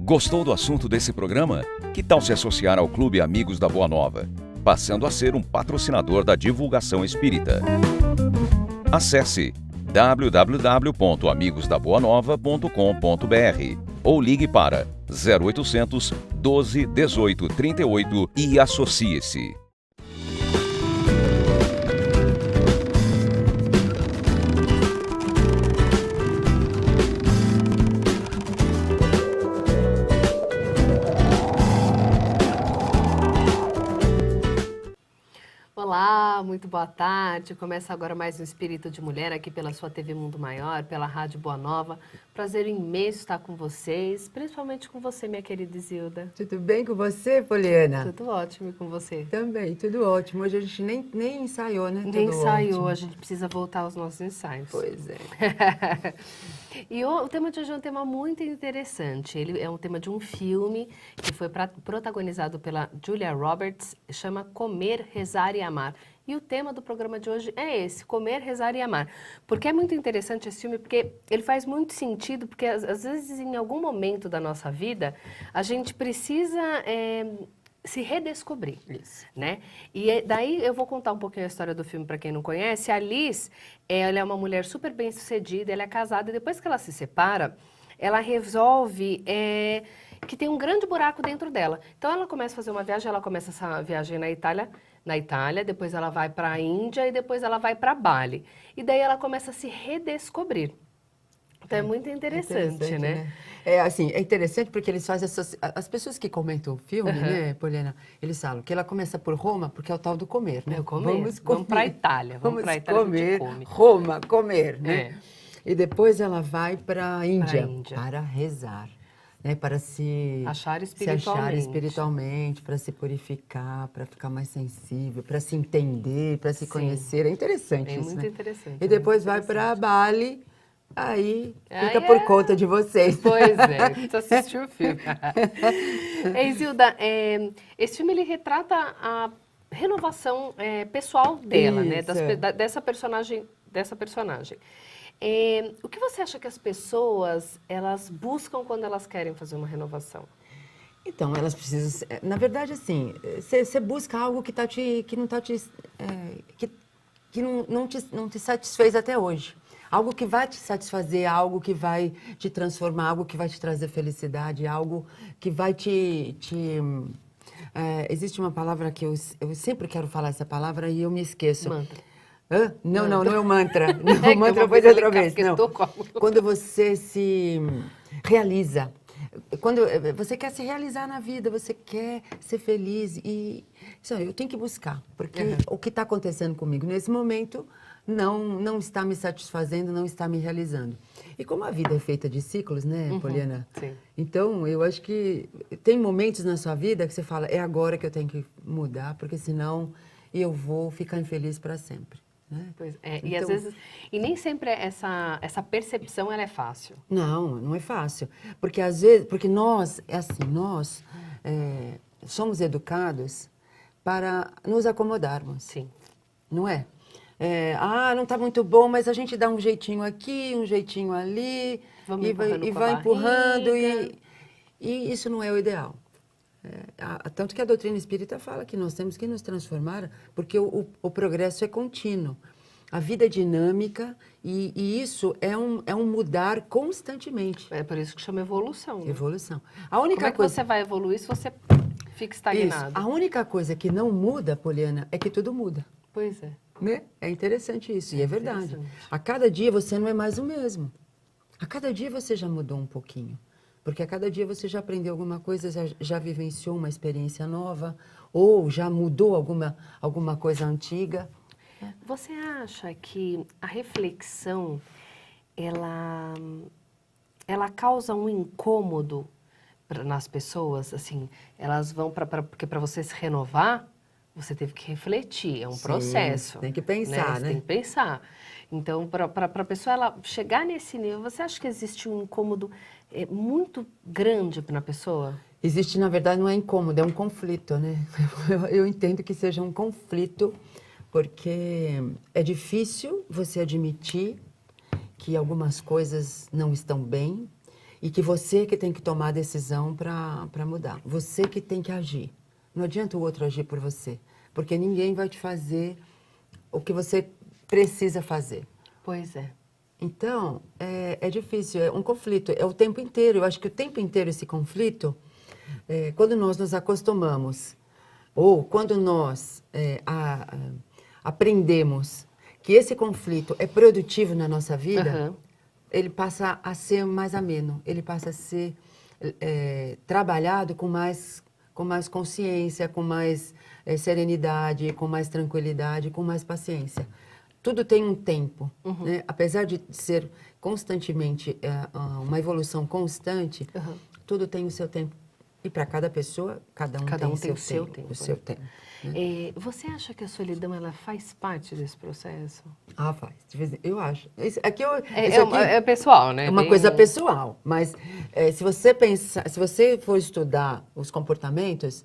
Gostou do assunto desse programa? Que tal se associar ao Clube Amigos da Boa Nova, passando a ser um patrocinador da divulgação espírita? Acesse www.amigosdaboanova.com.br ou ligue para 0800 12 18 38 e associe-se. Olá, muito boa tarde. Começa agora mais um Espírito de Mulher aqui pela sua TV Mundo Maior, pela Rádio Boa Nova. Prazer imenso estar com vocês, principalmente com você, minha querida Isilda. Tudo bem com você, Poliana? Tudo ótimo e com você? Também, tudo ótimo. Hoje a gente nem ensaiou, né? Nem Tudo ensaiou, ótimo. a gente precisa voltar aos nossos ensaios. Pois é. E o tema de hoje é um tema muito interessante. Ele é um tema de um filme que foi protagonizado pela Julia Roberts, chama Comer, Rezar e Amar. E o tema do programa de hoje é esse, Comer, Rezar e Amar. Porque é muito interessante esse filme, porque ele faz muito sentido, porque às vezes em algum momento da nossa vida, a gente precisa se redescobrir, né? E daí eu vou contar um pouquinho a história do filme para quem não conhece. A Liz, ela é uma mulher super bem sucedida, ela é casada e depois que ela se separa, ela resolve que tem um grande buraco dentro dela. Então ela começa a fazer uma viagem, ela começa essa viagem na Itália, depois ela vai para a Índia e depois ela vai para Bali. E daí ela começa a se redescobrir. Então é muito interessante, né? É assim, é interessante porque eles fazem as pessoas que comentam o filme, né, Poliana, eles falam que ela começa por Roma porque é o tal do comer, né? Vamos para a Itália, vamos para a Itália, comer, a gente come. Roma, comer, né? É. E depois ela vai para a Índia Índia. para rezar. Né, para se achar espiritualmente, para se purificar, para ficar mais sensível, para se entender, para se conhecer. É interessante isso, muito né? interessante. E depois vai para Bali, aí fica por conta de vocês. Pois é, precisa assistir o filme. Isilda, esse filme ele retrata a renovação pessoal dela, né? Dessa personagem. O que você acha que as pessoas, elas buscam quando elas querem fazer uma renovação? Então, elas precisam... Na verdade, assim, você busca algo que não te satisfez até hoje. Algo que vai te satisfazer, algo que vai te transformar, algo que vai te trazer felicidade, algo que vai existe uma palavra que eu sempre quero falar essa palavra e eu me esqueço. Mantra. Hã? Não é o mantra. Não, o mantra foi de outra vez. Não. Quando você se realiza, quando você quer se realizar na vida, você quer ser feliz e eu tenho que buscar, porque o que está acontecendo comigo nesse momento não está me satisfazendo, não está me realizando. E como a vida é feita de ciclos, né, Poliana? Sim. Então, eu acho que tem momentos na sua vida que você fala, é agora que eu tenho que mudar, porque senão eu vou ficar infeliz para sempre. Né? Pois é, então, e às vezes, e nem sempre essa percepção ela é fácil. Não é fácil, porque às vezes, nós somos educados para nos acomodarmos. Sim. Não é? Não está muito bom, mas a gente dá um jeitinho aqui, um jeitinho ali, e vai empurrando, e isso não é o ideal. Tanto que a doutrina espírita fala que nós temos que nos transformar, porque o progresso é contínuo. A vida é dinâmica e isso é um mudar constantemente. É por isso que chama evolução. Né? Evolução. Como é que você vai evoluir se você fica estagnado? Isso. A única coisa que não muda, Poliana, é que tudo muda. Pois é. Né? É interessante isso, e é verdade. A cada dia você não é mais o mesmo. A cada dia você já mudou um pouquinho. Porque a cada dia você já aprendeu alguma coisa, já vivenciou uma experiência nova, ou já mudou alguma coisa antiga. Você acha que a reflexão, ela causa um incômodo nas pessoas? Assim, elas vão porque para você se renovar, você teve que refletir, é um processo. Tem que pensar, né? Tem que pensar. Então, para a pessoa ela chegar nesse nível, você acha que existe um incômodo muito grande na pessoa? Existe, na verdade, não é incômodo, é um conflito, né? Eu entendo que seja um conflito, porque é difícil você admitir que algumas coisas não estão bem E que você que tem que tomar a decisão para mudar. Você que tem que agir. Não adianta o outro agir por você. Porque ninguém vai te fazer o que você precisa fazer. Pois é. Então, é difícil, é um conflito, é o tempo inteiro. Eu acho que o tempo inteiro esse conflito, quando nós nos acostumamos, ou quando nós aprendemos que esse conflito é produtivo na nossa vida, ele passa a ser mais ameno, ele passa a ser trabalhado com mais consciência, com mais serenidade, com mais tranquilidade, com mais paciência. Tudo tem um tempo, né? Apesar de ser constantemente uma evolução constante, tudo tem o seu tempo. E para cada pessoa, cada um tem o seu tempo. O seu tempo, né? Você acha que a solidão ela faz parte desse processo? Ah, faz. Eu acho. Isso aqui é pessoal, né? É uma coisa pessoal. Mas se você for estudar os comportamentos,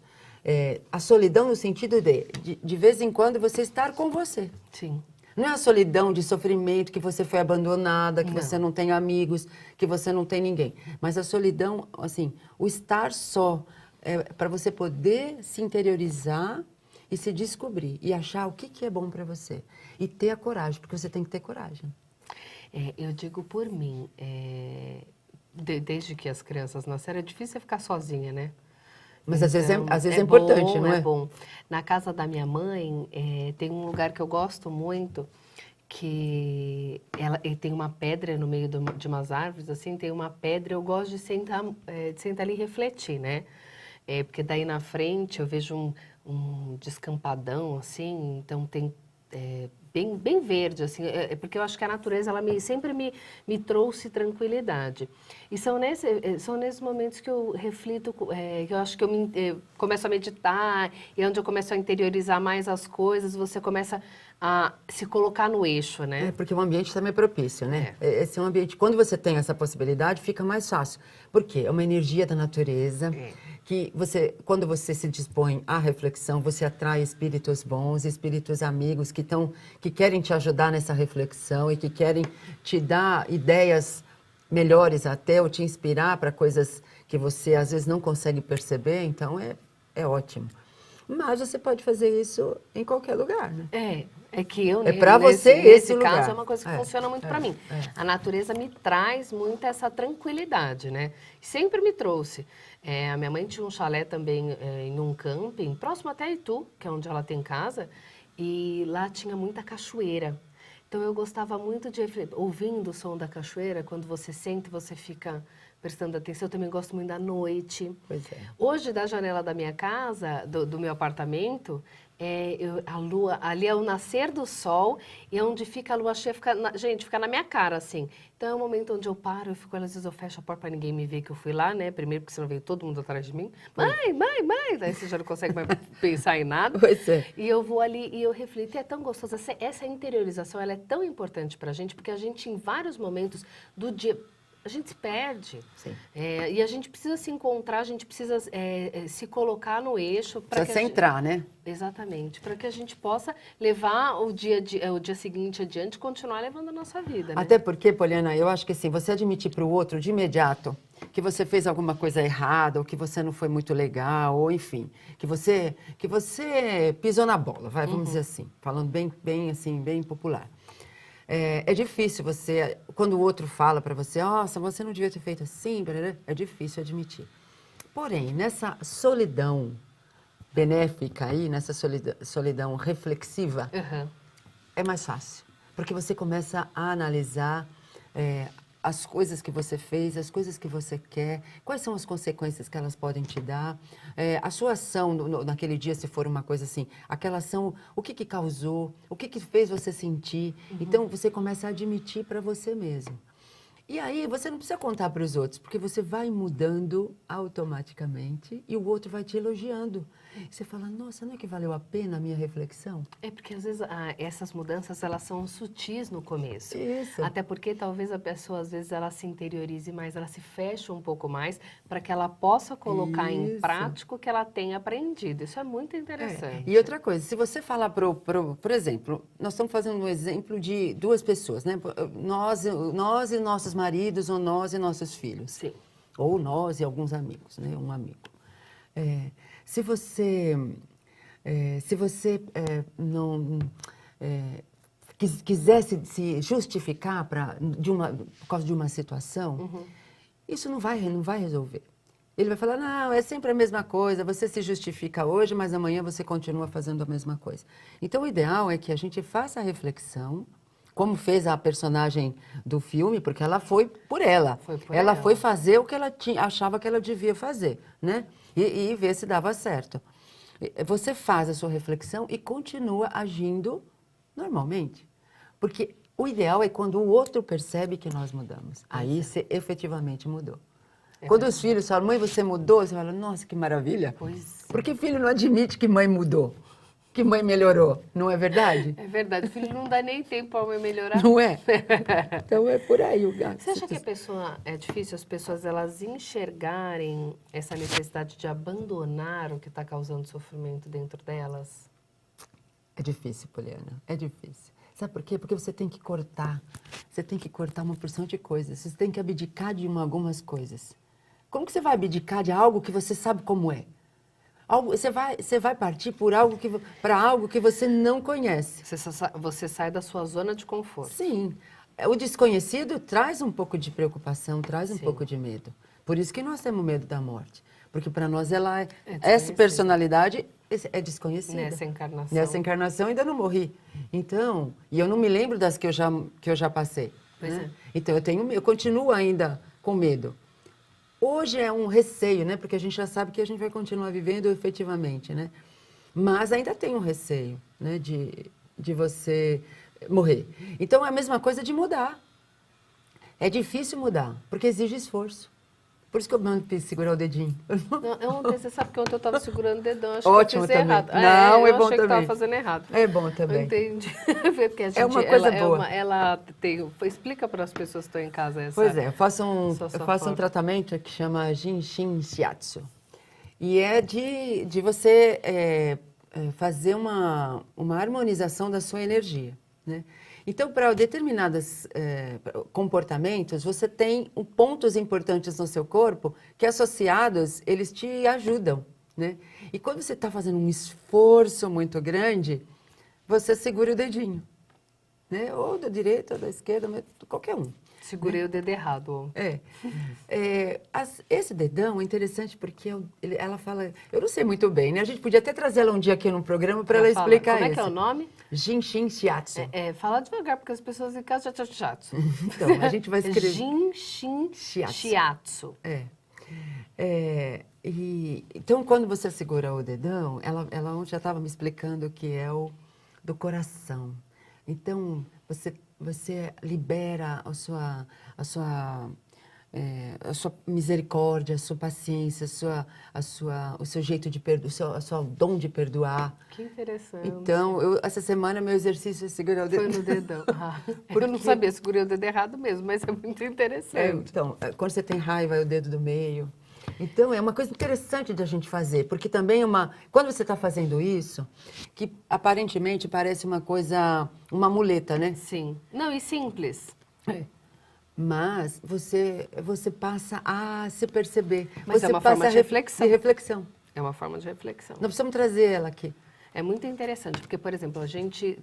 a solidão no sentido de vez em quando você estar com você. Sim. Não é a solidão de sofrimento, que você foi abandonada, que você não tem amigos, que você não tem ninguém. Mas a solidão, assim, o estar só, para você poder se interiorizar e se descobrir. E achar o que é bom para você. E ter a coragem, porque você tem que ter coragem. Eu digo por mim, desde que as crianças nasceram, é difícil você ficar sozinha, né? Mas às vezes é importante, bom, não é? É bom. Na casa da minha mãe, tem um lugar que eu gosto muito, que tem uma pedra no meio de umas árvores, assim, tem uma pedra, eu gosto de sentar ali e refletir, né? Porque daí na frente eu vejo um descampadão, assim, então tem... bem verde, assim, porque eu acho que a natureza ela sempre me trouxe tranquilidade. E são nesses momentos que eu reflito, que eu acho que eu começo a meditar, e onde eu começo a interiorizar mais as coisas, você começa a se colocar no eixo, né? Porque o ambiente também é propício, né? Esse é um ambiente, quando você tem essa possibilidade, fica mais fácil. Por quê? É uma energia da natureza, que quando você se dispõe à reflexão, você atrai espíritos bons, espíritos amigos que querem te ajudar nessa reflexão e que querem te dar ideias melhores até, ou te inspirar para coisas que você às vezes não consegue perceber, então é ótimo. Mas você pode fazer isso em qualquer lugar, né? Para você esse lugar. Caso é uma coisa que funciona muito para mim. A natureza me traz muito essa tranquilidade, né? Sempre me trouxe. A minha mãe tinha um chalé também em um camping, próximo até a Itu, que é onde ela tem casa, e lá tinha muita cachoeira. Então eu gostava muito de ouvindo o som da cachoeira, quando você sente, você fica prestando atenção. Eu também gosto muito da noite. Pois é. Hoje, da janela da minha casa, do meu apartamento, a lua, ali é o nascer do sol, e onde fica a lua cheia, fica na minha cara, assim. Então é um momento onde eu paro, às vezes eu fecho a porta para ninguém me ver que eu fui lá, né? Primeiro porque senão veio todo mundo atrás de mim. Mãe! Daí você já não consegue mais pensar em nada. Pois é. E eu vou ali e eu reflito, e é tão gostoso. Essa interiorização, ela é tão importante pra gente, porque a gente, em vários momentos do dia, a gente se perde. Sim. E a gente precisa se encontrar, a gente precisa se colocar no eixo. Precisa centrar, né? Exatamente. Para que a gente possa levar o dia seguinte adiante e continuar levando a nossa vida, né? Até porque, Poliana, eu acho que assim, você admitir para o outro de imediato que você fez alguma coisa errada, ou que você não foi muito legal, ou enfim, que você pisou na bola, vamos dizer assim, falando bem assim, bem popular. É difícil quando o outro fala para você, nossa, você não devia ter feito assim, é difícil admitir. Porém, nessa solidão benéfica aí, nessa solidão reflexiva, é mais fácil. Porque você começa a analisar as coisas que você fez, as coisas que você quer, quais são as consequências que elas podem te dar, a sua ação naquele dia, se for uma coisa assim, aquela ação, o que causou, o que fez você sentir. Então, você começa a admitir para você mesmo. E aí, você não precisa contar para os outros, porque você vai mudando automaticamente e o outro vai te elogiando. Você fala, nossa, não é que valeu a pena a minha reflexão? Porque às vezes essas mudanças, elas são sutis no começo. Isso. Até porque talvez a pessoa, às vezes, ela se interiorize mais, ela se feche um pouco mais, para que ela possa colocar em prática o que ela tem aprendido. Isso é muito interessante. E outra coisa, se você falar, por exemplo, nós estamos fazendo um exemplo de duas pessoas, né? Nós e nossos maridos, ou nós e nossos filhos. Sim. ou nós e alguns amigos, né? Um amigo. Se você não quisesse se justificar por causa de uma situação, isso não vai resolver. Ele vai falar, não, é sempre a mesma coisa, você se justifica hoje, mas amanhã você continua fazendo a mesma coisa. Então, o ideal é que a gente faça a reflexão, como fez a personagem do filme, porque ela foi por ela. Ela foi fazer o que ela achava que ela devia fazer, né? E ver se dava certo. Você faz a sua reflexão e continua agindo normalmente. Porque o ideal é quando o outro percebe que nós mudamos. Aí você efetivamente mudou. Quando os filhos falam, mãe, você mudou? Você fala, nossa, que maravilha. Pois. Porque filho não admite que mãe mudou, que mãe melhorou. Não é verdade? É verdade. O filho não dá nem tempo para a mãe melhorar. Não é? Então é por aí o gato. Você acha que é difícil as pessoas elas enxergarem essa necessidade de abandonar o que está causando sofrimento dentro delas? É difícil, Poliana, é difícil. Sabe por quê? Porque você tem que cortar. Você tem que cortar uma porção de coisas. Você tem que abdicar de algumas coisas. Como que você vai abdicar de algo que você sabe como é? Você vai partir para algo que você não conhece. Você sai da sua zona de conforto. Sim. O desconhecido traz um pouco de preocupação, traz um pouco de medo. Por isso que nós temos medo da morte. Porque para nós essa personalidade é desconhecida. Nessa encarnação ainda não morri. Então, e eu não me lembro das que eu já passei. Né? Então eu continuo ainda com medo. Hoje é um receio, né? Porque a gente já sabe que a gente vai continuar vivendo efetivamente, né? Mas ainda tem um receio, né? De você morrer. Então é a mesma coisa de mudar. É difícil mudar, porque exige esforço. Por isso que eu mando segurar o dedinho. Não, ontem, você sabe que ontem eu estava segurando o dedão, acho Ótimo que eu fiz também. errado. Não, é bom também. Eu achei que estava fazendo errado. É bom também. Entendi. Porque a gente, é uma coisa boa. Explica para as pessoas que estão em casa essa. Pois é, eu faço um tratamento que chama Jinshin Shiatsu. E é de você fazer uma harmonização da sua energia, né? Então, para determinados comportamentos, você tem pontos importantes no seu corpo que, associados, eles te ajudam, né? E quando você está fazendo um esforço muito grande, você segura o dedinho, né? Ou da direita, ou da esquerda, qualquer um. Segurei o dedo errado. Esse dedão é interessante porque ela fala... Eu não sei muito bem, né? A gente podia até trazer ela um dia aqui no programa para ela explicar isso. Como é que é o nome? Jinshin Shiatsu. Fala devagar, porque as pessoas em casa já shiatsu. Então, a gente vai escrever... Jinshin Shiatsu. Então, quando você segura o dedão, ela já estava me explicando que é o do coração. Então, você libera a sua misericórdia, a sua paciência, o seu jeito de perdoar, o seu dom de perdoar. Que interessante. Então, essa semana meu exercício é segurar o dedão. Foi no dedão. Eu não sabia, segurei o dedo errado mesmo, mas é muito interessante. Então, quando você tem raiva, é o dedo do meio. Então, é uma coisa interessante de a gente fazer, porque também quando você está fazendo isso, que aparentemente parece uma coisa, uma muleta, né? Sim. Não, e simples. Mas você passa a se perceber. Mas você é uma forma de reflexão. É uma forma de reflexão. Nós precisamos trazer ela aqui. É muito interessante, porque, por exemplo, a gente,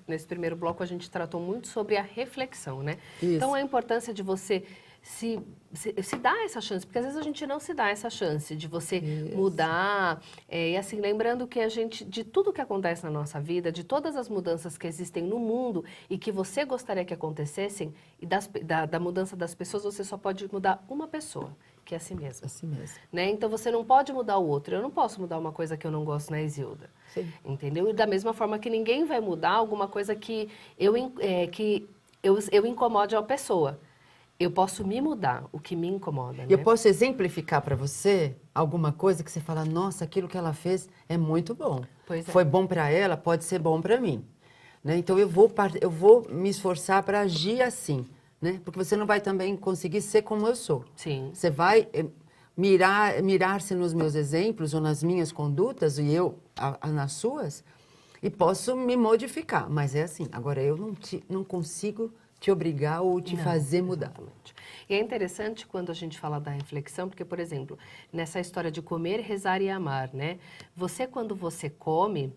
nesse primeiro bloco, a gente tratou muito sobre a reflexão, né? Isso. Então, a importância de você se dá essa chance, porque às vezes a gente não se dá essa chance de você mudar. E assim, lembrando que de tudo que acontece na nossa vida, de todas as mudanças que existem no mundo e que você gostaria que acontecessem, e da mudança das pessoas, você só pode mudar uma pessoa, que é a si mesma. A si mesma. Né? Então você não pode mudar o outro. Eu não posso mudar uma coisa que eu não gosto na Isilda. Sim. Entendeu? E da mesma forma que ninguém vai mudar alguma coisa que eu incomode a pessoa. Eu posso me mudar, o que me incomoda. Né? Eu posso exemplificar para você alguma coisa que você fala, nossa, aquilo que ela fez é muito bom. Pois é. Foi bom para ela, pode ser bom para mim. Né? Então, eu vou me esforçar para agir assim. Né? Porque você não vai também conseguir ser como eu sou. Sim. Você vai mirar-se nos meus exemplos ou nas minhas condutas e eu nas suas e posso me modificar. Mas é assim, agora eu não consigo te obrigar ou te fazer mudar. Exatamente. E é interessante quando a gente fala da reflexão, porque, por exemplo, nessa história de comer, rezar e amar, né? Quando você come,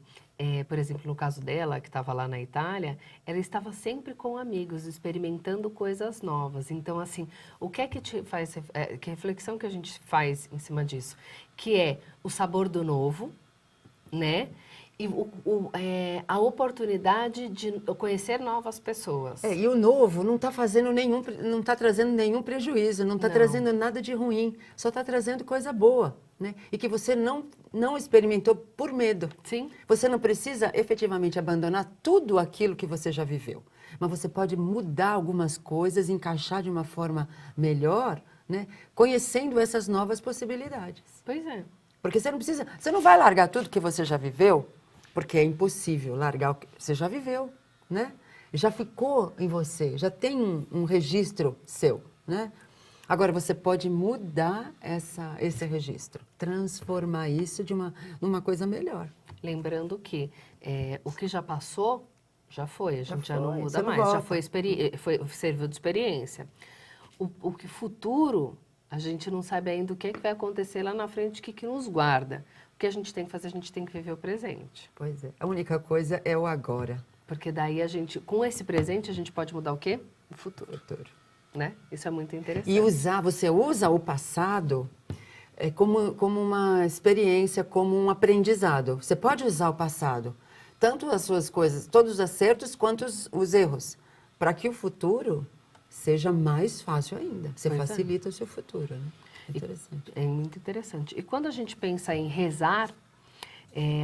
por exemplo, no caso dela, que estava lá na Itália, ela estava sempre com amigos, experimentando coisas novas. Então, assim, o que é que te faz, que reflexão que a gente faz em cima disso? Que é o sabor do novo, né? E a oportunidade de conhecer novas pessoas. E o novo não está não está trazendo nenhum prejuízo, não está trazendo nada de ruim, só está trazendo coisa boa, né? E que você não experimentou por medo. Sim. Você não precisa efetivamente abandonar tudo aquilo que você já viveu, mas você pode mudar algumas coisas, encaixar de uma forma melhor, né? Conhecendo essas novas possibilidades. Pois é. Porque você não vai largar tudo que você já viveu, porque é impossível largar o que você já viveu, né? Já ficou em você, já tem um registro seu, né? Agora, você pode mudar esse registro, transformar isso numa coisa melhor. Lembrando que o que já passou, já foi, a gente já não muda mais, volta. já serviu de experiência. O que futuro, a gente não sabe ainda o que vai acontecer lá na frente, o que nos guarda. O que a gente tem que fazer, a gente tem que viver o presente. Pois é, a única coisa é o agora. Porque daí com esse presente, a gente pode mudar o quê? O futuro. Né? Isso é muito interessante. E você usa o passado como uma experiência, como um aprendizado. Você pode usar o passado, tanto as suas coisas, todos os acertos, quanto os erros, para que o futuro seja mais fácil ainda. Você facilita o seu futuro, né? Interessante. É muito interessante. E quando a gente pensa em rezar,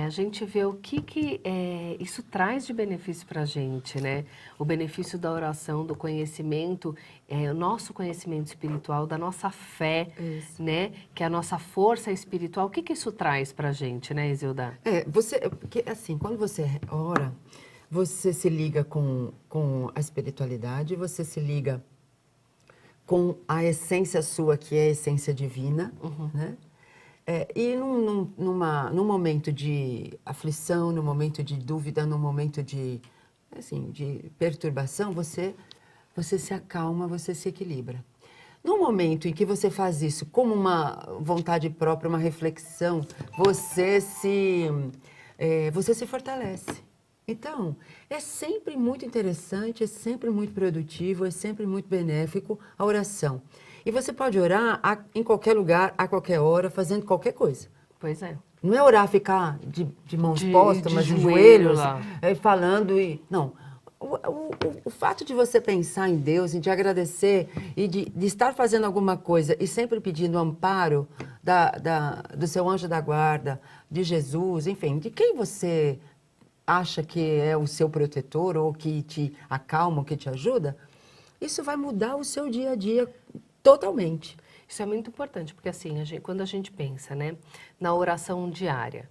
a gente vê o que isso traz de benefício para a gente, né? O benefício da oração, do conhecimento, o nosso conhecimento espiritual, da nossa fé, né? Que é a nossa força espiritual. O que isso traz para a gente, né, Isilda? Porque assim, quando você ora, você se liga com a espiritualidade, você se liga com a essência sua, que é a essência divina, né? E num momento de aflição, num momento de dúvida, num momento de perturbação, você se acalma, você se equilibra. No momento em que você faz isso como uma vontade própria, uma reflexão, você se fortalece. Então, é sempre muito interessante, é sempre muito produtivo, é sempre muito benéfico a oração. E você pode orar em qualquer lugar, a qualquer hora, fazendo qualquer coisa. Pois é. Não é orar, ficar de mãos postas, mas de joelhos, falando e... Não. O fato de você pensar em Deus, e de agradecer, e de estar fazendo alguma coisa e sempre pedindo amparo do seu anjo da guarda, de Jesus, enfim, de quem você acha que é o seu protetor ou que te acalma, ou que te ajuda, isso vai mudar o seu dia a dia totalmente. Isso é muito importante, porque assim, quando a gente pensa, né, na oração diária,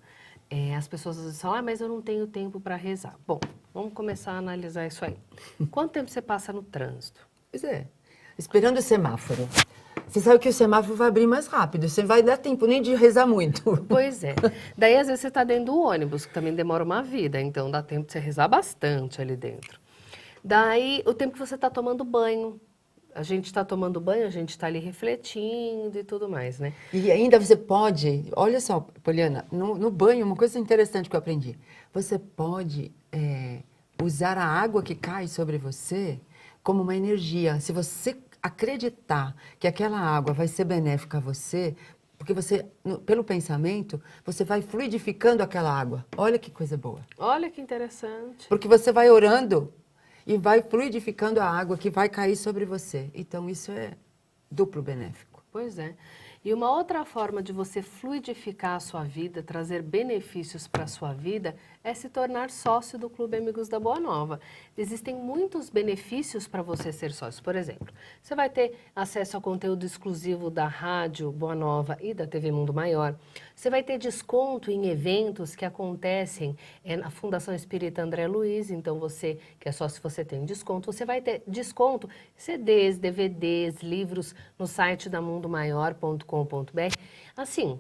as pessoas às vezes falam, mas eu não tenho tempo para rezar. Bom, vamos começar a analisar isso aí. Quanto tempo você passa no trânsito? Pois é, esperando o semáforo. Você sabe que o semáforo vai abrir mais rápido, você não vai dar tempo nem de rezar muito. Pois é. Daí, às vezes, você está dentro do ônibus, que também demora uma vida, então dá tempo de você rezar bastante ali dentro. Daí, o tempo que você está tomando banho. A gente está tomando banho, a gente está ali refletindo e tudo mais, né? E ainda você pode, olha só, Poliana, no banho, uma coisa interessante que eu aprendi. Você pode usar a água que cai sobre você como uma energia. Se você acreditar que aquela água vai ser benéfica a você, porque pelo pensamento, você vai fluidificando aquela água. Olha que coisa boa. Olha que interessante. Porque você vai orando e vai fluidificando a água que vai cair sobre você. Então, isso é duplo benéfico. Pois é. E uma outra forma de você fluidificar a sua vida, trazer benefícios para a sua vida, é se tornar sócio do Clube Amigos da Boa Nova. Existem muitos benefícios para você ser sócio. Por exemplo, você vai ter acesso ao conteúdo exclusivo da Rádio Boa Nova e da TV Mundo Maior. Você vai ter desconto em eventos que acontecem na Fundação Espírita André Luiz. Então, você que é sócio, você tem desconto. Você vai ter desconto em CDs, DVDs, livros no site da mundomaior.com.br. Assim,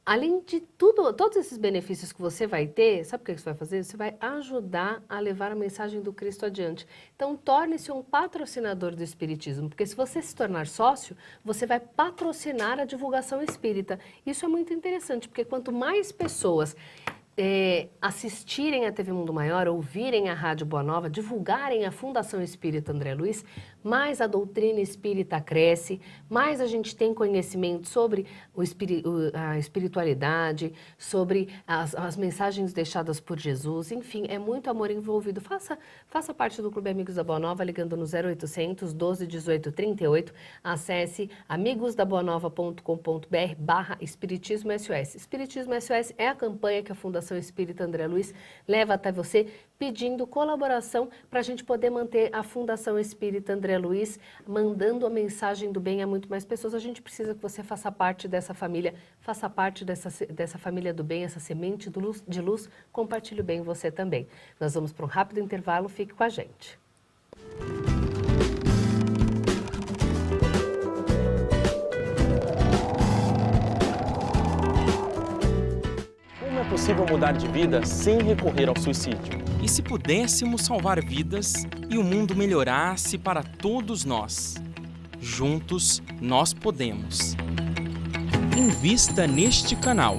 além de tudo, todos esses benefícios que você vai ter, sabe o que você vai fazer? Você vai ajudar a levar a mensagem do Cristo adiante. Então, torne-se um patrocinador do Espiritismo, porque se você se tornar sócio, você vai patrocinar a divulgação espírita. Isso é muito interessante, porque quanto mais pessoas assistirem a TV Mundo Maior, ouvirem a Rádio Boa Nova, divulgarem a Fundação Espírita André Luiz, mais a doutrina espírita cresce, mais a gente tem conhecimento sobre a espiritualidade, sobre as mensagens deixadas por Jesus, enfim, é muito amor envolvido. Faça parte do Clube Amigos da Boa Nova, ligando no 0800 12 18 38, acesse amigosdaboanova.com.br/Espiritismo SOS. Espiritismo SOS é a campanha que a Fundação Espírita André Luiz leva até você, pedindo colaboração para a gente poder manter a Fundação Espírita André Luiz mandando a mensagem do bem a muito mais pessoas. A gente precisa que você faça parte dessa família, faça parte dessa família do bem, essa semente de luz, compartilhe o bem você também. Nós vamos para um rápido intervalo, fique com a gente. Como é possível mudar de vida sem recorrer ao suicídio? E se pudéssemos salvar vidas e o mundo melhorasse para todos nós? Juntos nós podemos. Invista neste canal.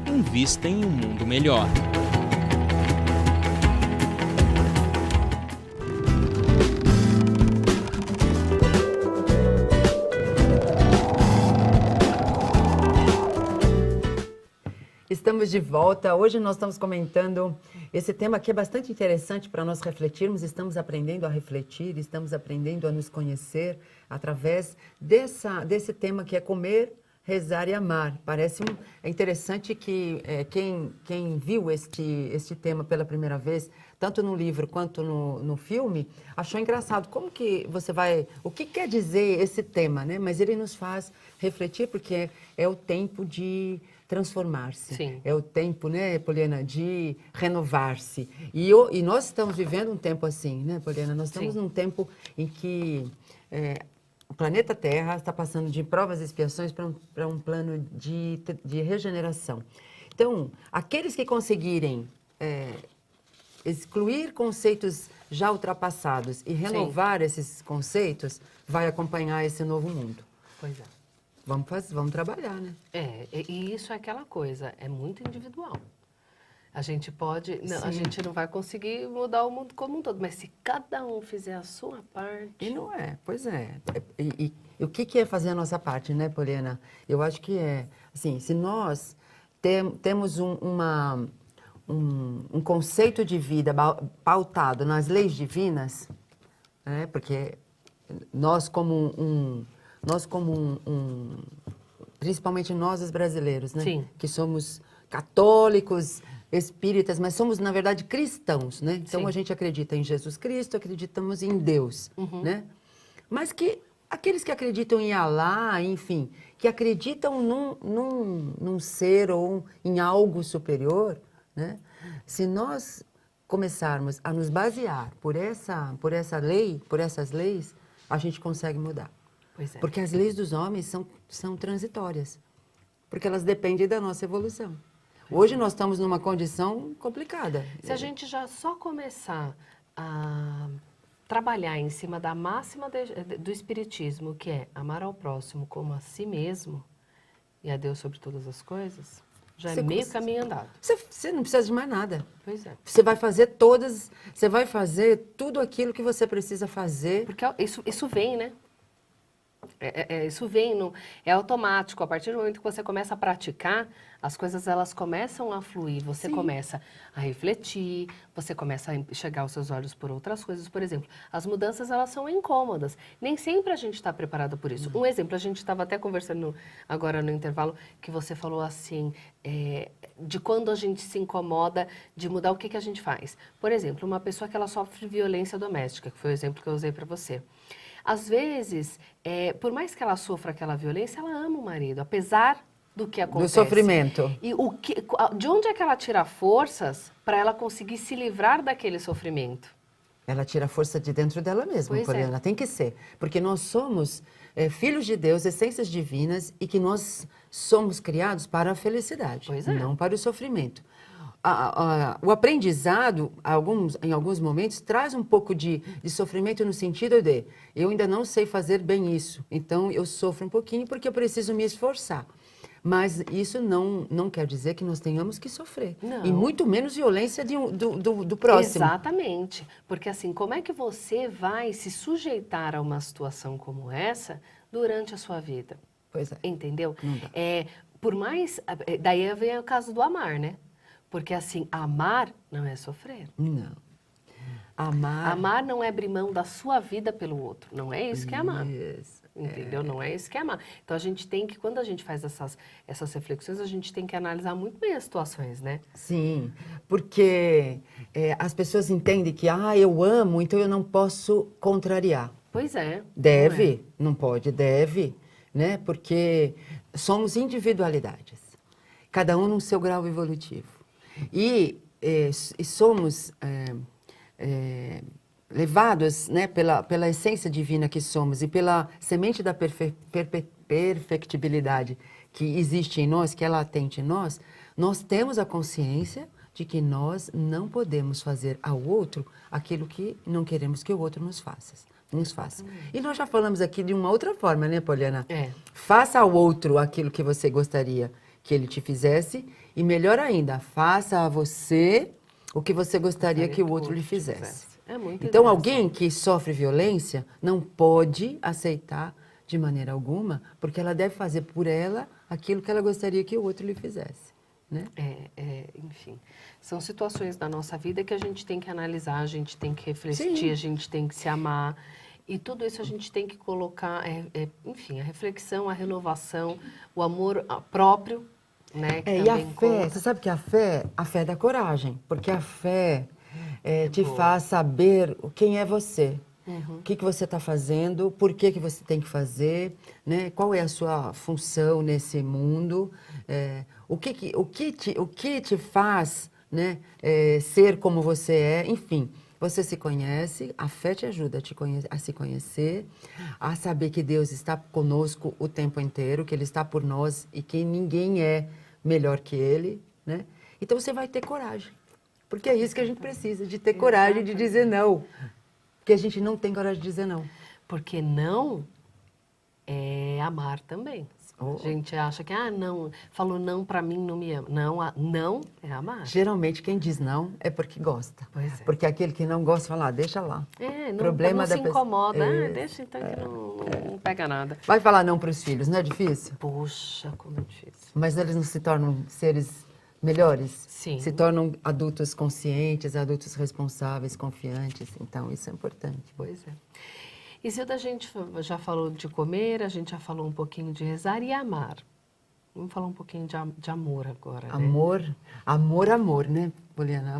Invista em um mundo melhor. Estamos de volta. Hoje nós estamos comentando esse tema que é bastante interessante para nós refletirmos. Estamos aprendendo a refletir, estamos aprendendo a nos conhecer através desse tema que é comer, rezar e amar. É interessante que quem viu este tema pela primeira vez, tanto no livro quanto no filme, achou engraçado. Como que você vai... O que quer dizer esse tema, né? Mas ele nos faz refletir porque é o tempo de transformar-se. Sim. É o tempo, né, Poliana, de renovar-se. E nós estamos vivendo um tempo assim, né, Poliana? Nós estamos Sim. num tempo em que o planeta Terra está passando de provas e expiações para um plano de regeneração. Então, aqueles que conseguirem excluir conceitos já ultrapassados e renovar esses conceitos, vai acompanhar esse novo mundo. Pois é. Vamos trabalhar, né? E isso é aquela coisa, é muito individual. A gente a gente não vai conseguir mudar o mundo como um todo, mas se cada um fizer a sua parte... E não é, pois é. E o que é fazer a nossa parte, né, Poliana? Eu acho que assim, se nós temos um conceito de vida pautado nas leis divinas, né, porque nós como principalmente nós os brasileiros, né? Sim. Que somos católicos, espíritas, mas somos, na verdade, cristãos, né? Então, Sim. a gente acredita em Jesus Cristo, acreditamos em Deus, né? Mas que aqueles que acreditam em Alá, enfim, que acreditam num ser ou em algo superior, né? Se nós começarmos a nos basear por essa lei, por essas leis, a gente consegue mudar. Pois é. Porque as leis dos homens são transitórias, porque elas dependem da nossa evolução. Hoje nós estamos numa condição complicada. Se a gente já só começar a trabalhar em cima da máxima do Espiritismo, que é amar ao próximo como a si mesmo e a Deus sobre todas as coisas, já é meio caminho andado. Você não precisa de mais nada. Pois é. Você vai fazer tudo aquilo que você precisa fazer. Porque isso vem, né? Isso vem, é automático. A partir do momento que você começa a praticar, as coisas elas começam a fluir. Você começa a refletir, você começa a enxergar os seus olhos por outras coisas. Por exemplo, as mudanças elas são incômodas. Nem sempre a gente está preparado por isso. Um exemplo, a gente estava até conversando agora no intervalo, que você falou assim, de quando a gente se incomoda de mudar, o que a gente faz. Por exemplo, uma pessoa que ela sofre violência doméstica, que foi o exemplo que eu usei para você. Às vezes, por mais que ela sofra aquela violência, ela ama o marido, apesar do que acontece. Do sofrimento. E de onde é que ela tira forças para ela conseguir se livrar daquele sofrimento? Ela tira a força de dentro dela mesma, Pois é. Poliana. Tem que ser. Porque nós somos filhos de Deus, essências divinas, e que nós somos criados para a felicidade, Pois é. não para o sofrimento. O aprendizado, em alguns momentos, traz um pouco de sofrimento no sentido de eu ainda não sei fazer bem isso, então eu sofro um pouquinho porque eu preciso me esforçar. Mas isso não quer dizer que nós tenhamos que sofrer. Não. E muito menos violência do próximo. Exatamente. Porque assim, como é que você vai se sujeitar a uma situação como essa durante a sua vida? Pois é. Entendeu? Não dá. Por mais... Daí vem o caso do amar, né? Porque assim, amar não é sofrer. Não. Amar... Amar não é abrir mão da sua vida pelo outro. Não é isso que é amar. Isso. Entendeu? Não é isso que é amar. Então a gente tem que, quando a gente faz essas reflexões, a gente tem que analisar muito bem as situações, né? Sim, porque as pessoas entendem que, eu amo, então eu não posso contrariar. Pois é. Deve, não pode, deve, né? Porque somos individualidades, cada um no seu grau evolutivo. E somos levados, né, pela essência divina que somos e pela semente da perfectibilidade que existe em nós, que é latente em nós, nós temos a consciência de que nós não podemos fazer ao outro aquilo que não queremos que o outro nos faça. E nós já falamos aqui de uma outra forma, né, Poliana? Faça ao outro aquilo que você gostaria que ele te fizesse e, melhor ainda, faça a você o que você gostaria que o outro lhe fizesse. É muito Então, interessante. alguém que sofre violência não pode aceitar de maneira alguma, porque ela deve fazer por ela aquilo que ela gostaria que o outro lhe fizesse, né? Enfim, são situações da nossa vida que a gente tem que analisar, a gente tem que refletir, Sim. a gente tem que se amar. E tudo isso a gente tem que colocar, enfim, a reflexão, a renovação, o amor próprio, né? Que E a também fé, conta. você sabe que a fé dá coragem, porque a fé te boa. faz saber quem é você. Uhum. O que você está fazendo, por que você tem que fazer, né? Qual é a sua função nesse mundo, o que te faz, né, ser como você é, enfim. Você se conhece, a fé te ajuda a se conhecer, a saber que Deus está conosco o tempo inteiro, que Ele está por nós e que ninguém é melhor que Ele, né? Então você vai ter coragem, porque é isso que a gente precisa, de ter coragem de dizer não. Porque a gente não tem coragem de dizer não. Porque não é amar também. Oh. A gente acha que, não, falou não pra mim, não me ama. Não, não é amar. Geralmente quem diz não é porque gosta. Pois é. Porque aquele que não gosta fala, deixa lá. Não, Problema não da se pessoa. incomoda. Deixa então que não pega nada. Vai falar não para os filhos, não é difícil? Poxa, como é difícil. Mas eles não se tornam seres melhores? Sim. Se tornam adultos conscientes, adultos responsáveis, confiantes. Então, isso é importante. Pois é. E se a gente já falou de comer, a gente já falou um pouquinho de rezar e amar. Vamos falar um pouquinho de amor agora, né? Amor, né, Poliana?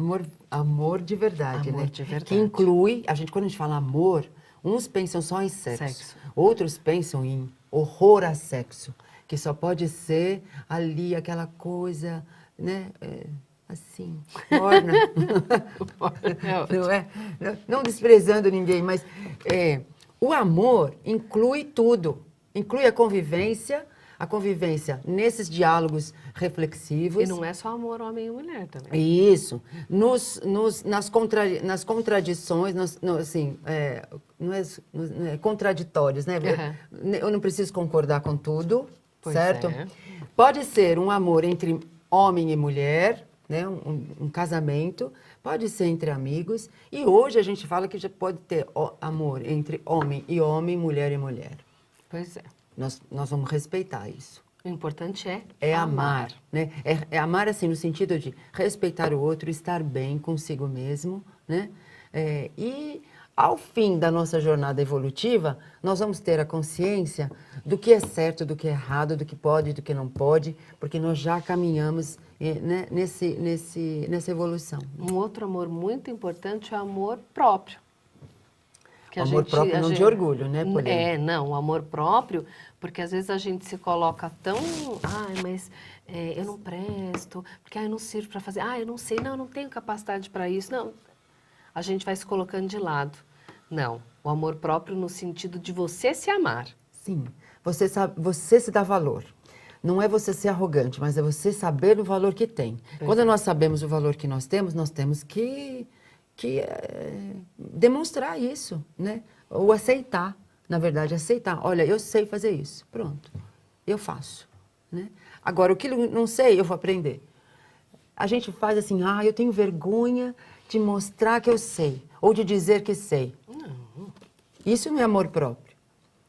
Amor de verdade, Amor né? de verdade. Que inclui, quando a gente fala amor, uns pensam só em sexo. Outros pensam em horror a sexo, que só pode ser ali aquela coisa, né, assim, morna. Não é? Não desprezando ninguém, mas o amor inclui tudo. Inclui a convivência nesses diálogos reflexivos. E não é só amor homem e mulher também. Isso. Nas contradições, assim, não é contraditórios, né? Uhum. Eu não preciso concordar com tudo, Pois certo? é. Pode ser um amor entre homem e mulher, né? Um casamento, pode ser entre amigos. E hoje a gente fala que já pode ter amor entre homem e homem, mulher e mulher. Pois é. Nós vamos respeitar isso. O importante É amar, né? É amar assim no sentido de respeitar o outro, estar bem consigo mesmo, né? E ao fim da nossa jornada evolutiva, nós vamos ter a consciência do que é certo, do que é errado, do que pode, do que não pode, porque nós já caminhamos, né, nessa evolução. Um outro amor muito importante é o amor próprio. Que Amor próprio, não de orgulho, né, Poliana? Não, o amor próprio, porque às vezes a gente se coloca tão... mas eu não presto, porque eu não sirvo para fazer. Eu não sei, não tenho capacidade para isso. Não. a gente vai se colocando de lado. Não, o amor próprio no sentido de você se amar. Sim, você se dá valor. Não é você ser arrogante, mas é você saber o valor que tem. Quando nós sabemos o valor que nós temos que demonstrar isso, né? Ou aceitar, na verdade, aceitar. Olha, eu sei fazer isso, pronto, eu faço, né? Agora, o que eu não sei, eu vou aprender. A gente faz assim, eu tenho vergonha de mostrar que eu sei, ou de dizer que sei. Não. Isso não é amor próprio.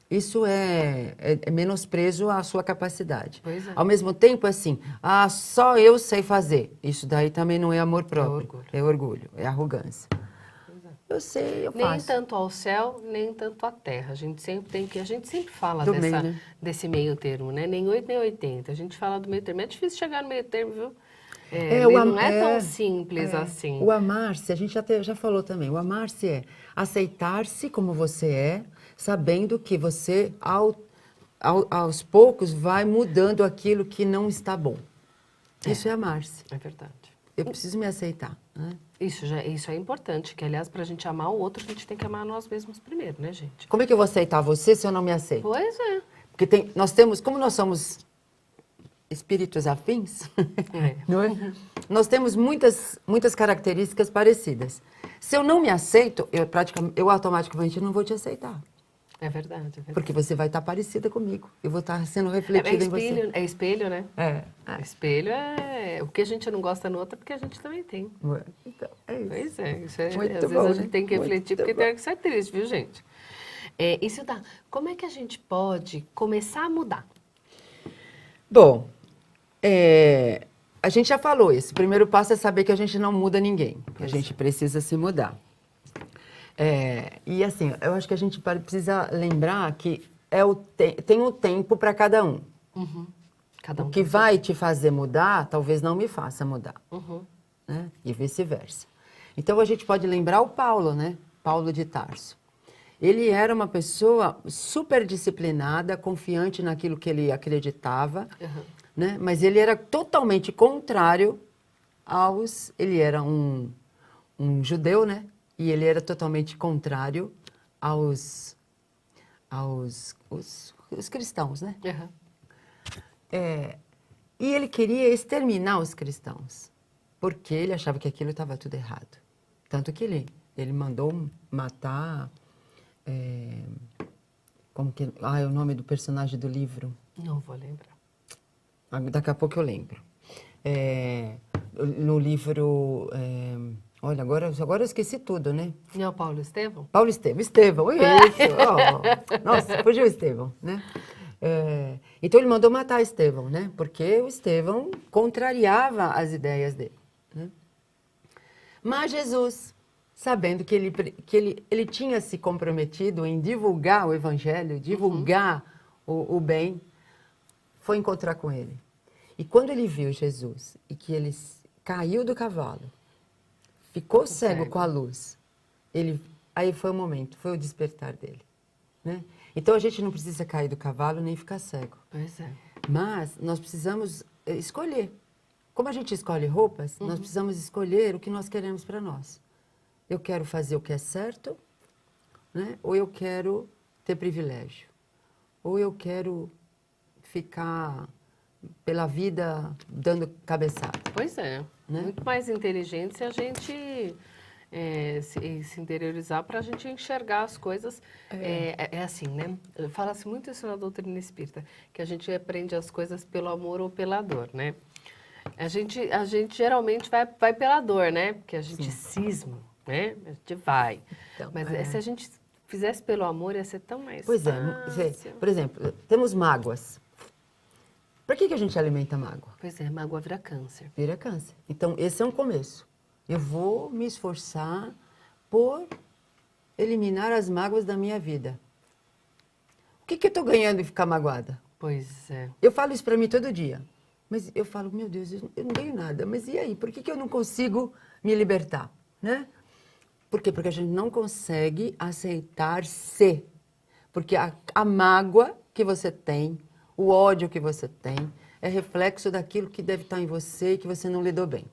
Isso é menosprezo à sua capacidade. Pois é. Ao mesmo tempo, assim, só eu sei fazer. Isso daí também não é amor próprio. É orgulho, é arrogância. Eu sei, eu faço. Nem tanto ao céu, nem tanto à terra. A gente sempre fala Do meio, né? desse meio termo, né? Nem 8 nem 80. A gente fala do meio termo. É difícil chegar no meio termo, viu? Não é tão simples assim. O amar-se, a gente já falou também, o amar-se é aceitar-se como você é, sabendo que você, aos poucos, vai mudando aquilo que não está bom. Isso é amar-se. É verdade. Eu preciso me aceitar, né? Isso é importante, que aliás, para a gente amar o outro, a gente tem que amar nós mesmos primeiro, né, gente? Como é que eu vou aceitar você se eu não me aceito? Pois é. Porque como nós somos espíritos afins, não é? Nós temos muitas características parecidas. Se eu não me aceito, eu automaticamente não vou te aceitar. É verdade. Porque você vai estar parecida comigo. Eu vou estar sendo refletida em você. É espelho, né? É. Espelho é o que a gente não gosta no outro, porque a gente também tem. Então, é isso. Pois é. Isso é Muito às vezes bom, a gente né? tem que refletir, porque Muito tem hora que isso é triste, viu, gente? Como é que a gente pode começar a mudar? Bom, a gente já falou isso. O primeiro passo é saber que a gente não muda ninguém. Que a gente precisa se mudar. E assim, eu acho que a gente precisa lembrar que tem um tempo para cada um. Uhum. Cada um. O que vai te fazer mudar, talvez não me faça mudar. Uhum. Né? E vice-versa. Então, a gente pode lembrar o Paulo, né? Paulo de Tarso. Ele era uma pessoa super disciplinada, confiante naquilo que ele acreditava, né? Mas ele era totalmente contrário Ele era um judeu, né? E ele era totalmente contrário aos cristãos, né? Uhum. E ele queria exterminar os cristãos, porque ele achava que aquilo estava tudo errado. Tanto que ele mandou matar... é o nome do personagem do livro? Não vou lembrar. Daqui a pouco eu lembro. No livro... olha, agora eu esqueci tudo, né? Não é o Paulo Estevão? Paulo Estevão, isso! Nossa, fugiu o Estevão, né? Então ele mandou matar Estevão, né? Porque o Estevão contrariava as ideias dele, né? Mas Jesus, sabendo que ele tinha se comprometido em divulgar o Evangelho, divulgar o bem, foi encontrar com ele. E quando ele viu Jesus e que ele caiu do cavalo, ficou cego com a luz, aí foi o momento, foi o despertar dele, né? Então a gente não precisa cair do cavalo nem ficar cego. Pois é. Mas nós precisamos escolher. Como a gente escolhe roupas, nós precisamos escolher o que nós queremos para nós. Eu quero fazer o que é certo, né? Ou eu quero ter privilégio. Ou eu quero ficar pela vida dando cabeçada. Pois é. Né? Muito mais inteligente se a gente se interiorizar para a gente enxergar as coisas. É assim, né? Fala-se muito isso na doutrina espírita, que a gente aprende as coisas pelo amor ou pela dor, né? A gente geralmente vai pela dor, né? Porque a gente cisma, né? A gente vai. Então, mas se a gente fizesse pelo amor, ia ser tão mais Pois fácil. Por exemplo, temos mágoas. Por que a gente alimenta mágoa? Pois é, mágoa vira câncer. Vira câncer. Então, esse é um começo. Eu vou me esforçar por eliminar as mágoas da minha vida. O que eu estou ganhando em ficar magoada? Pois é. Eu falo isso para mim todo dia. Mas eu falo, meu Deus, eu não ganho nada. Mas e aí? Por que eu não consigo me libertar? Né? Por quê? Porque a gente não consegue aceitar-se. Porque a mágoa que você tem, o ódio que você tem, é reflexo daquilo que deve estar em você e que você não lidou bem.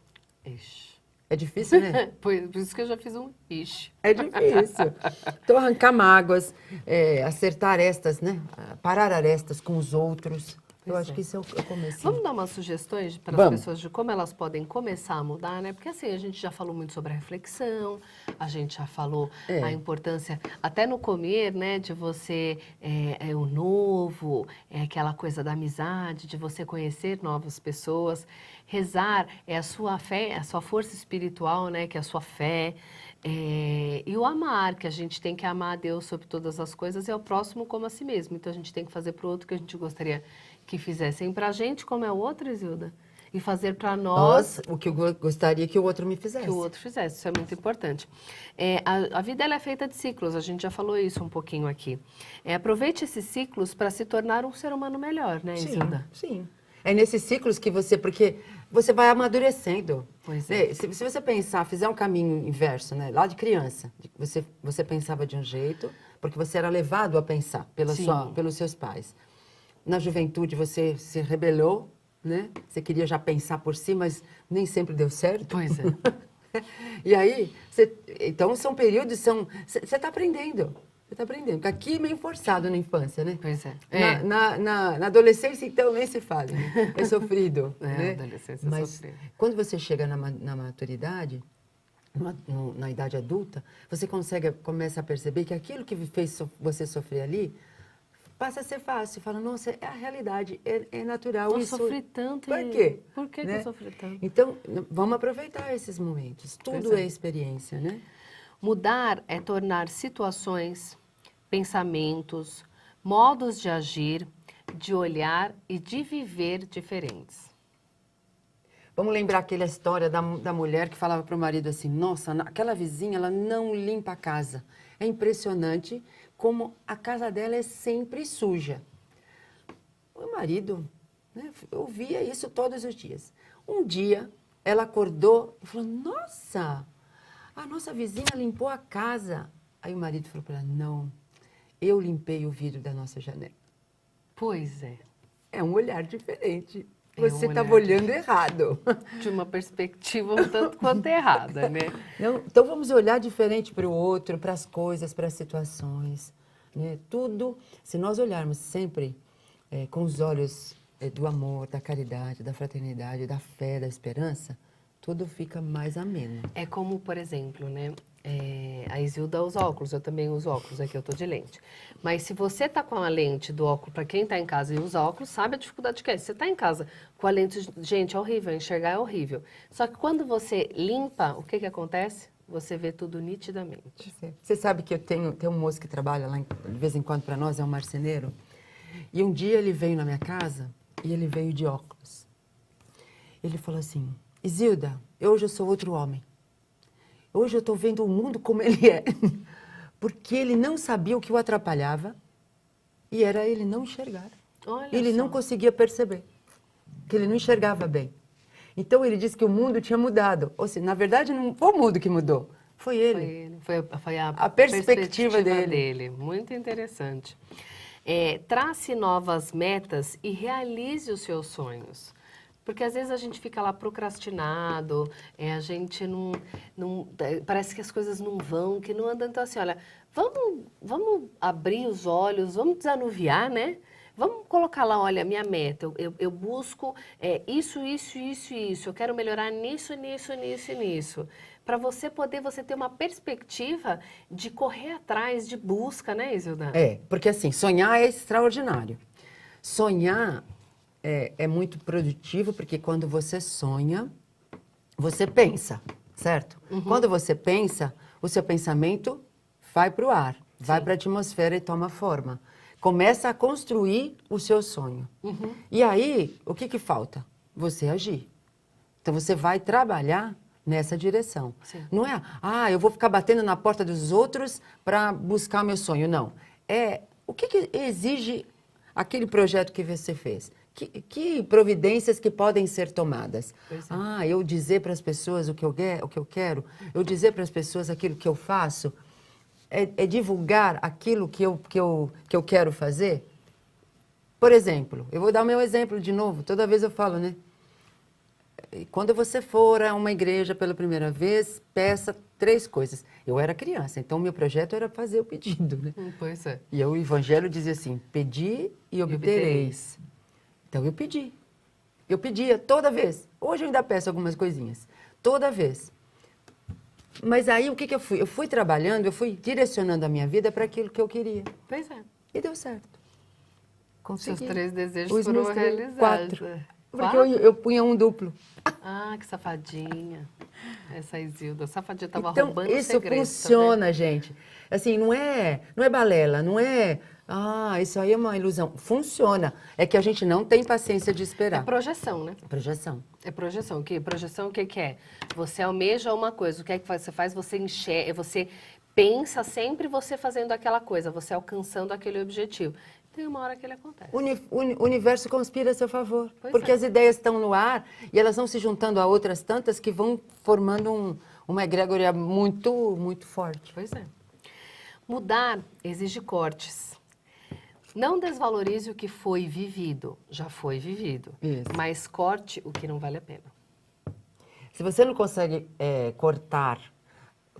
Ixi. É difícil, né? Por isso que eu já fiz um ixi. É difícil. Então, arrancar mágoas, acertar arestas, né? Parar arestas com os outros. Eu acho que isso é o começo. Vamos dar umas sugestões para as pessoas de como elas podem começar a mudar, né? Porque assim, a gente já falou muito sobre a reflexão, a gente já falou a importância, até no comer, né? De você, o novo, aquela coisa da amizade, de você conhecer novas pessoas. Rezar é a sua fé, a sua força espiritual, né? Que é a sua fé. E o amar, que a gente tem que amar a Deus sobre todas as coisas e ao próximo como a si mesmo. Então a gente tem que fazer para o outro que a gente gostaria que fizessem para a gente, como é o outro, Isilda. E fazer para nós o que eu gostaria que o outro me fizesse. Que o outro fizesse, isso é muito importante. A vida ela é feita de ciclos, a gente já falou isso um pouquinho aqui. Aproveite esses ciclos para se tornar um ser humano melhor, né, Isilda? Sim. É nesses ciclos que porque você vai amadurecendo. Pois é. Se você pensar, fizer um caminho inverso, né? Lá de criança, você pensava de um jeito, porque você era levado a pensar pelos seus pais. Na juventude você se rebelou, né? Você queria já pensar por si, mas nem sempre deu certo. Pois é. E aí, então são períodos, você está aprendendo. Você está aprendendo. Porque aqui é meio forçado na infância, né? Pois é. Na adolescência, então, nem se fala. Né? É sofrido. né? Adolescência Mas sofrido. quando você chega na maturidade, na idade adulta, você começa a perceber que aquilo que fez você sofrer ali passa a ser fácil. Fala, nossa, é a realidade, é natural. Eu sofri tanto. Por quê? Por que eu sofri tanto? Então, vamos aproveitar esses momentos. Tudo é experiência, né? Mudar é tornar situações, pensamentos, modos de agir, de olhar e de viver diferentes. Vamos lembrar aquela história da mulher que falava para o marido assim, nossa, aquela vizinha, ela não limpa a casa. É impressionante como a casa dela é sempre suja. O marido, né, ouvia isso todos os dias. Um dia, ela acordou e falou, nossa, a nossa vizinha limpou a casa. Aí o marido falou para ela, não, eu limpei o vidro da nossa janela. Pois é. É um olhar diferente. Você estava olhando errado. De uma perspectiva um tanto quanto errada, né? Não, então vamos olhar diferente para o outro, para as coisas, para as situações. Né? Tudo, se nós olharmos sempre com os olhos do amor, da caridade, da fraternidade, da fé, da esperança, tudo fica mais ameno. É como, por exemplo, né? A Isilda usa óculos, eu também uso óculos, aqui eu tô de lente. Mas se você tá com a lente do óculos, para quem tá em casa e usa óculos, sabe a dificuldade que é. Se você tá em casa com a lente, gente, é horrível, enxergar é horrível. Só que quando você limpa, o que acontece? Você vê tudo nitidamente. Você sabe que tem um moço que trabalha lá de vez em quando para nós, é um marceneiro. E um dia ele veio na minha casa e ele veio de óculos. Ele falou assim, Isilda, hoje eu sou outro homem. Hoje eu estou vendo o mundo como ele é. Porque ele não sabia o que o atrapalhava e era ele não enxergar. Ele não conseguia perceber que ele não enxergava bem. Então ele disse que o mundo tinha mudado. Ou seja, na verdade não foi o mundo que mudou, foi ele. Foi a perspectiva dele. Muito interessante. Trace novas metas e realize os seus sonhos. Porque às vezes a gente fica lá procrastinado, a gente não parece que as coisas não vão, que não andam. Então assim, olha, vamos abrir os olhos, vamos desanuviar, né? Vamos colocar lá, olha, minha meta, eu busco isso, eu quero melhorar nisso. Para você ter uma perspectiva de correr atrás, de busca, né, Isilda? Porque assim, sonhar é extraordinário. Sonhar é muito produtivo, porque quando você sonha, você pensa, certo? Uhum. Quando você pensa, o seu pensamento vai para o ar, vai para a atmosfera e toma forma. Começa a construir o seu sonho. Uhum. E aí, o que falta? Você agir. Então, você vai trabalhar nessa direção. Sim. Não é, eu vou ficar batendo na porta dos outros para buscar meu sonho. Não. O que exige aquele projeto que você fez? Que providências que podem ser tomadas? Eu dizer para as pessoas o que eu quero, eu dizer para as pessoas aquilo que eu faço, é divulgar aquilo que eu quero fazer? Por exemplo, eu vou dar o meu exemplo de novo, toda vez eu falo, né? quando você for a uma igreja pela primeira vez, peça 3 coisas. Eu era criança, então meu projeto era fazer o pedido, né? Pois é. E o evangelho dizia assim, pedi e obtereis. Então eu pedi. Eu pedia toda vez. Hoje eu ainda peço algumas coisinhas. Toda vez. Mas aí o que eu fui? Eu fui trabalhando, eu fui direcionando a minha vida para aquilo que eu queria. Pois é. E deu certo. Consegui. Seus 3 desejos Os foram meus realizados. 4. Porque eu punha um duplo. Ah, que safadinha. Essa Isilda. A safadinha estava Então, roubando isso segredos. funciona, gente. Assim, não é balela, não é... Ah, isso aí é uma ilusão. Funciona. É que a gente não tem paciência de É esperar. projeção, né? Projeção. É projeção. Projeção o que é? Você almeja uma coisa. O que é que você faz? Você enxerga, você pensa sempre você fazendo aquela coisa, você alcançando aquele objetivo. Tem uma hora que ele acontece. O universo conspira a seu favor. Pois porque é. as ideias estão no ar e elas vão se juntando a outras tantas que vão formando uma egrégora muito, muito forte. Pois é. Mudar exige cortes. Não desvalorize o que foi vivido. Já foi vivido. Isso. Mas corte o que não vale a pena. Se você não consegue cortar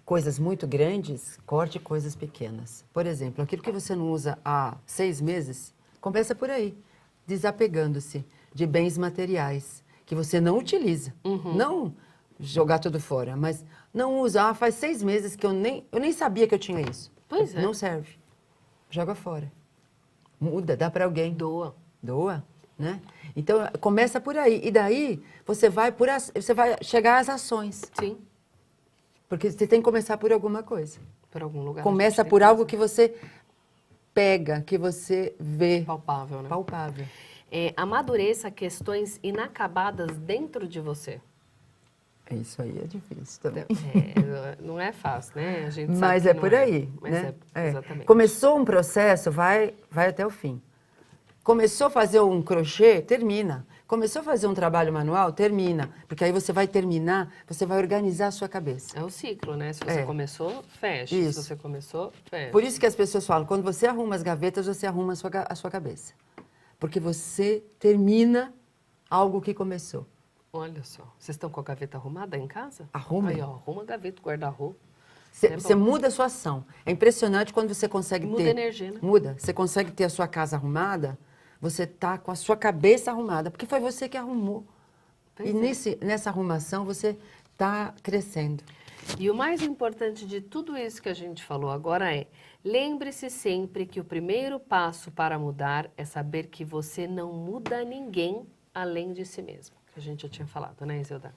coisas muito grandes, corte coisas pequenas. Por exemplo, aquilo que você não usa há 6 meses, começa por aí, desapegando-se de bens materiais que você não utiliza. Não jogar tudo fora, mas não usa. Ah, faz 6 meses que eu nem sabia que eu tinha isso. Pois é. Não serve. Joga fora. Muda, dá para alguém. Doa. Doa, né? Então, começa por aí. E daí, você vai chegar às ações. Sim. Porque você tem que começar por alguma coisa. Por algum lugar. Começa por algo que você pega, que você vê. Palpável, né? Palpável. Amadureça questões inacabadas dentro de você. Isso aí é difícil também. Não é fácil, né? A gente sabe Mas que é não por aí, Mas né? exatamente. Começou um processo, vai até o fim. Começou a fazer um crochê, termina. Começou a fazer um trabalho manual, termina. Porque aí você vai terminar, você vai organizar a sua cabeça. É o ciclo, né? Se você começou, fecha. Isso. Se você começou, fecha. Por isso que as pessoas falam, quando você arruma as gavetas, você arruma a sua cabeça. Porque você termina algo que começou. Olha só. Vocês estão com a gaveta arrumada em casa? Arrume. Aí, ó, arruma a gaveta, guarda-roupa. Você muda a sua ação. É impressionante quando você consegue Muda ter... a energia, né? Muda. Você consegue ter a sua casa arrumada, você está com a sua cabeça arrumada, porque foi você que arrumou. Pois E nessa arrumação você está crescendo. E o mais importante de tudo isso que a gente falou agora é: lembre-se sempre que o primeiro passo para mudar é saber que você não muda ninguém além de si mesmo. Que a gente já tinha falado, né, Isilda?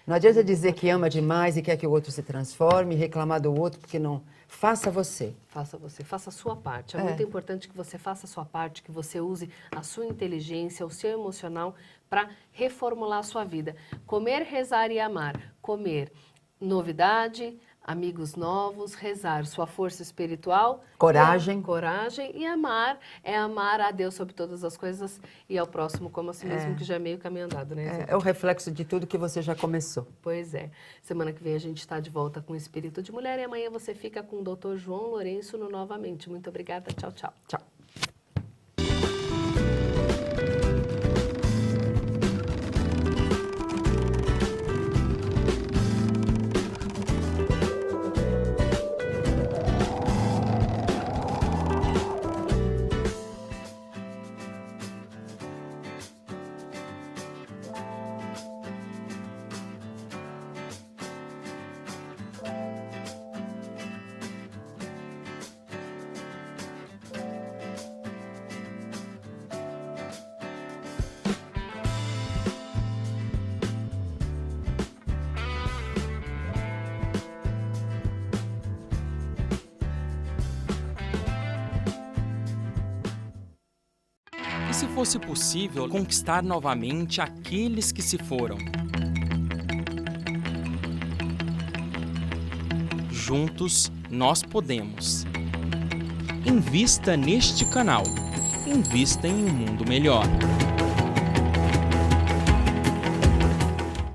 Não adianta dizer que ama demais e quer que o outro se transforme, reclamar do outro, porque não. Faça você. Faça você, faça a sua parte. É muito importante que você faça a sua parte, que você use a sua inteligência, o seu emocional para reformular a sua vida. Comer, rezar e amar. Comer, novidade, amigos novos, rezar, sua força espiritual. Coragem. Coragem. E amar é amar a Deus sobre todas as coisas e ao próximo como a si mesmo, que já é meio caminho andado, né? É o reflexo de tudo que você já começou. Pois é. Semana que vem a gente está de volta com o Espírito de Mulher e amanhã você fica com o Dr. João Lourenço no Novamente. Muito obrigada. Tchau, tchau. Tchau. E se fosse possível conquistar novamente aqueles que se foram? Juntos, nós podemos. Invista neste canal. Invista em um mundo melhor.